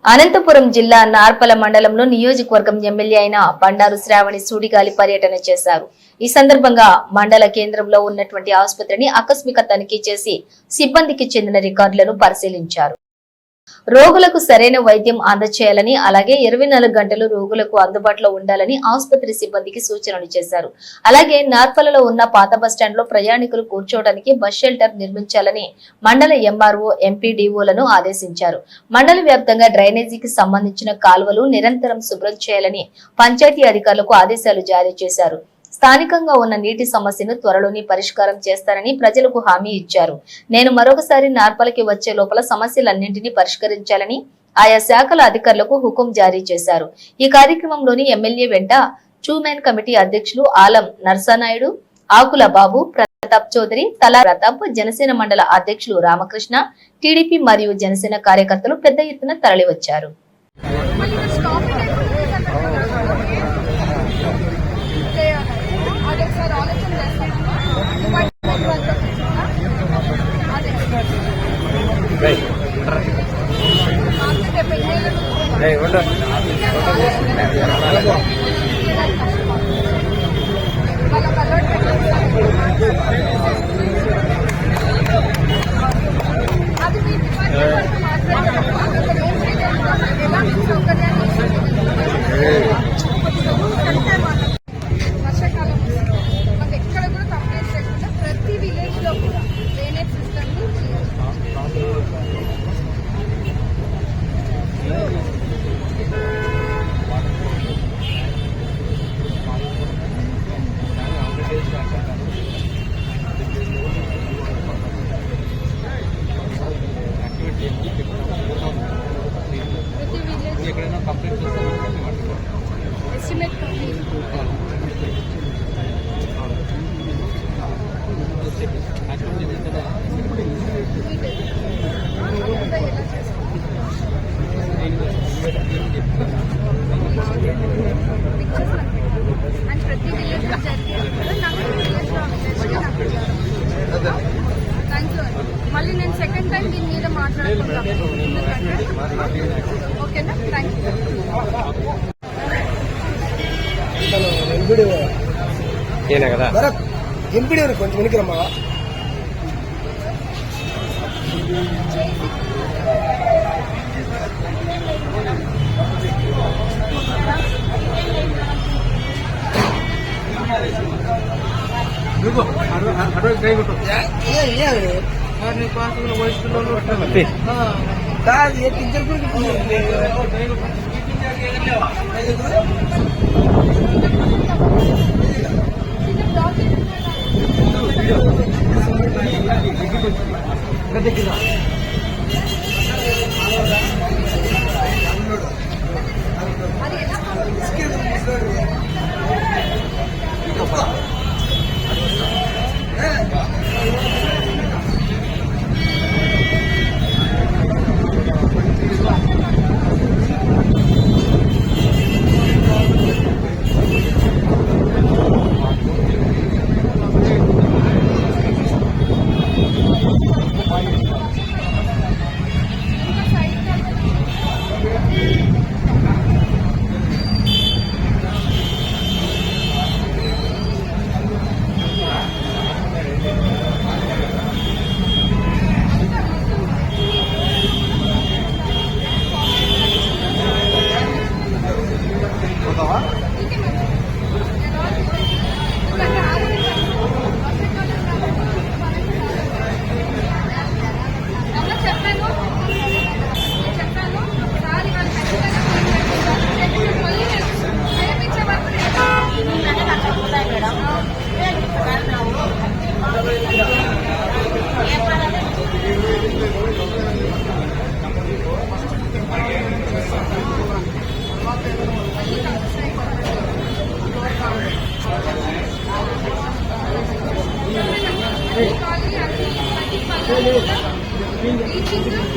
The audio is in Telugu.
అనంతపురం జిల్లా నార్పల మండలంలో నియోజకవర్గం ఎమ్మెల్యే అయిన బండారు శ్రావణి సుడిగాలి పర్యటన చేశారు. ఈ సందర్భంగా మండల కేంద్రంలో ఉన్నటువంటి ఆసుపత్రిని ఆకస్మిక తనిఖీ చేసి సిబ్బందికి చెందిన రికార్డులను పరిశీలించారు. రోగులకు సరైన వైద్యం అందజేయాలని, అలాగే 24 గంటలు రోగులకు అందుబాటులో ఉండాలని ఆసుపత్రి సిబ్బందికి సూచనలు చేశారు. అలాగే నార్పలలో ఉన్న పాత బస్టాండ్ లో ప్రయాణికులు కూర్చోవడానికి బస్ షెల్టర్ నిర్మించాలని మండల ఎంఆర్ఓ, ఎంపీడీఓలను ఆదేశించారు. మండల వ్యాప్తంగా డ్రైనేజీకి సంబంధించిన కాలువలు నిరంతరం శుభ్రం చేయాలని పంచాయతీ అధికారులకు ఆదేశాలు జారీ చేశారు. స్థానికంగా ఉన్న నీటి సమస్యను త్వరలోనే పరిష్కారం చేస్తారని ప్రజలకు హామీ ఇచ్చారు. నేను మరొకసారి నార్పలకి వచ్చే లోపల సమస్యలన్నింటినీ పరిష్కరించాలని ఆయా శాఖల అధికారులకు హుకుం జారీ చేశారు. ఈ కార్యక్రమంలోని ఎమ్మెల్యే వెంట చూమెన్ కమిటీ అధ్యక్షులు ఆలం నర్సానాయుడు, ఆకుల బాబు, ప్రతాప్ చౌదరి, తలా ప్రతాప్, జనసేన మండల అధ్యక్షులు రామకృష్ణ, టీడీపీ మరియు జనసేన కార్యకర్తలు పెద్ద ఎత్తున తరలివచ్చారు. వర్షాకాలం మాకు ఎక్కడ కూడా కంప్లైంట్ లేకుండా ప్రతి విలేజ్ లో కూడా డ్రైనేజ్ సిస్టమ్ ఎస్టిమేట్ అండ్ ప్రతి విలేజ్ లో జరిగేది కూడా నాకు విలేజ్ లో థ్యాంక్ యూ. మళ్ళీ నేను సెకండ్ టైం దీని మీద మాట్లాడుకుంటాను. ఓకేనా? Thank you. ఎంపీడీ కొంచెం వెనుకరమ్మా. you.